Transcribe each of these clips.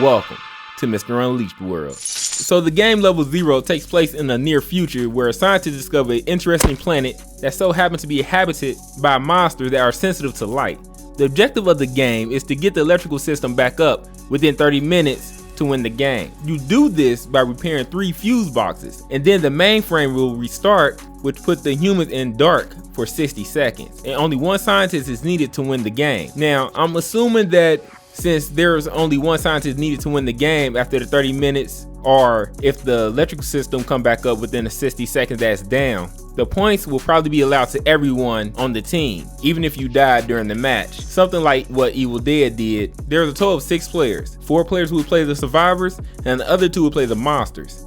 Welcome to Mr. Unleashed World. So the game Level 0 takes place in the near future where scientists discover an interesting planet that so happens to be inhabited by monsters that are sensitive to light. The objective of the game is to get the electrical system back up within 30 minutes to win the game. You do this by repairing 3 fuse boxes, and then the mainframe will restart, which puts the humans in dark for 60 seconds. And only one scientist is needed to win the game. Now, I'm assuming that since there's only one scientist needed to win the game after the 30 minutes, or if the electrical system come back up within the 60 seconds that's down, the points will probably be allowed to everyone on the team, even if you died during the match. Something like what Evil Dead did. There's a total of 6 players. 4 players who would play the survivors, and the other 2 would play the monsters.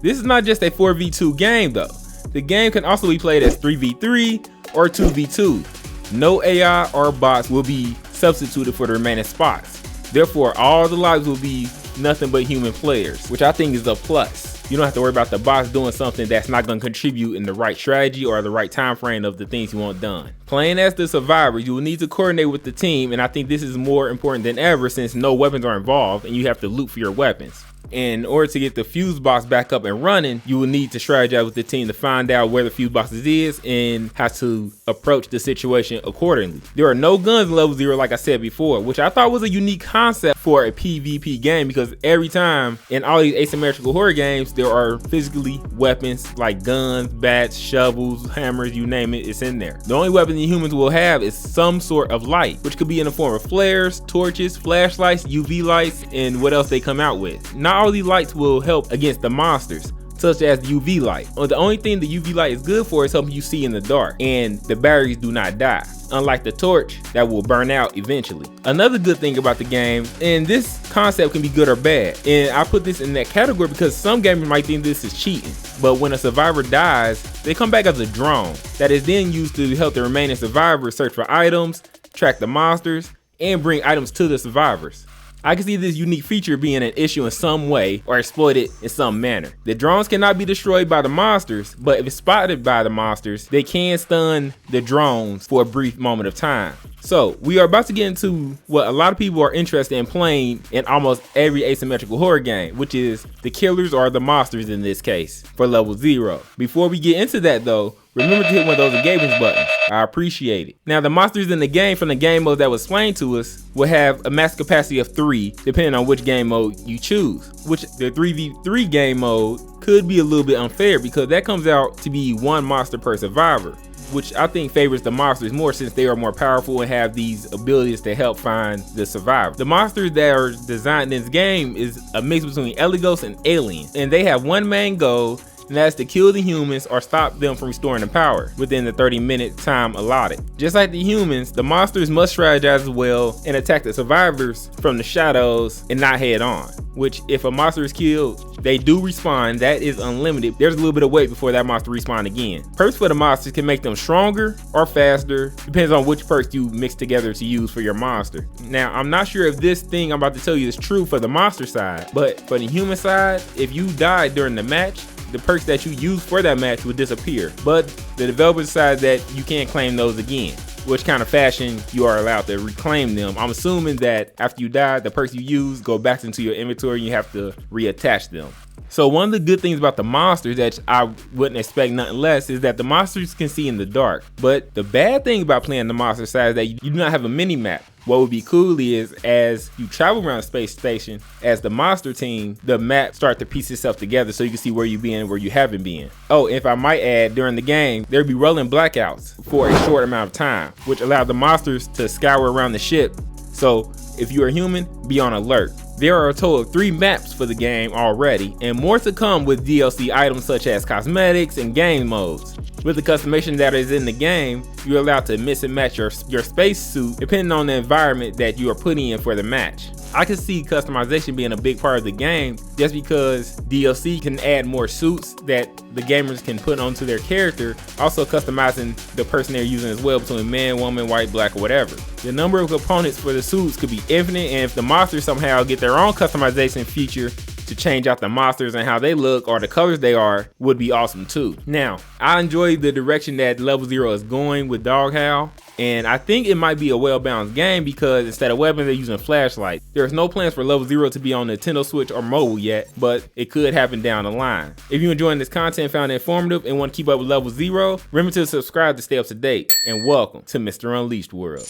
This is not just a 4v2 game though. The game can also be played as 3v3 or 2v2. No AI or bots will be substituted for the remaining spots. Therefore, all the lives will be nothing but human players, which I think is a plus. You don't have to worry about the bots doing something that's not going to contribute in the right strategy or the right time frame of the things you want done. Playing as the survivors, you will need to coordinate with the team, and I think this is more important than ever since no weapons are involved and you have to loot for your weapons. In order to get the fuse box back up and running, you will need to strategize with the team to find out where the fuse boxes is and how to approach the situation accordingly. There are no guns in Level 0 like I said before, which I thought was a unique concept for a PvP game, because every time in all these asymmetrical horror games, there are physically weapons like guns, bats, shovels, hammers, you name it, it's in there. The only weapon the humans will have is some sort of light, which could be in the form of flares, torches, flashlights, UV lights, and what else they come out with. Not all these lights will help against the monsters, such as the UV light. The only thing the UV light is good for is helping you see in the dark, and the batteries do not die, unlike the torch that will burn out eventually. Another good thing about the game, and this concept can be good or bad, and I put this in that category because some gamers might think this is cheating, but when a survivor dies, they come back as a drone that is then used to help the remaining survivors search for items, track the monsters, and bring items to the survivors. I can see this unique feature being an issue in some way or exploited in some manner. The drones cannot be destroyed by the monsters, but if spotted by the monsters, they can stun the drones for a brief moment of time. So we are about to get into what a lot of people are interested in playing in almost every asymmetrical horror game, which is the killers or the monsters in this case for Level 0. Before we get into that though, remember to hit one of those engagement buttons. I appreciate it. Now the monsters in the game from the game mode that was explained to us will have a max capacity of 3 depending on which game mode you choose, which the 3v3 game mode could be a little bit unfair because that comes out to be 1 monster per survivor, which I think favors the monsters more since they are more powerful and have these abilities to help find the survivor. The monsters that are designed in this game is a mix between Eligos and aliens, and they have one main goal, and that's to kill the humans or stop them from restoring the power within the 30-minute time allotted. Just like the humans, the monsters must strategize as well and attack the survivors from the shadows and not head on, which if a monster is killed, they do respawn. That is unlimited. There's a little bit of wait before that monster respawn again. Perks for the monsters can make them stronger or faster, depends on which perks you mix together to use for your monster. Now, I'm not sure if this thing I'm about to tell you is true for the monster side, but for the human side, if you died during the match, the perks that you use for that match will disappear, but the developer decides that you can't claim those again. Which kind of fashion you are allowed to reclaim them. I'm assuming that after you die, the perks you use go back into your inventory and you have to reattach them. So one of the good things about the monsters that I wouldn't expect nothing less is that the monsters can see in the dark. But the bad thing about playing the monster side is that you do not have a mini map. What would be cool is as you travel around the space station as the monster team, the map start to piece itself together so you can see where you've been and where you haven't been. Oh, if I might add, during the game, there'd be rolling blackouts for a short amount of time, which allowed the monsters to scour around the ship. So if you are human, be on alert. There are a total of 3 maps for the game already, and more to come with DLC items such as cosmetics and game modes. With the customization that is in the game, you're allowed to mix and match your space suit depending on the environment that you are putting in for the match. I can see customization being a big part of the game just because DLC can add more suits that the gamers can put onto their character, also customizing the person they're using as well between man, woman, white, black, or whatever. The number of components for the suits could be infinite, and if the monsters somehow get their own customization feature to change out the monsters and how they look or the colors they are would be awesome too. Now, I enjoy the direction that Level 0 is going with Dog Howl, and I think it might be a well-balanced game because instead of weapons, they're using flashlights. There's no plans for Level 0 to be on Nintendo Switch or mobile yet, but it could happen down the line. If you're enjoying this content, found it informative, and want to keep up with Level 0, remember to subscribe to stay up to date, and welcome to Mr. Unleashed World.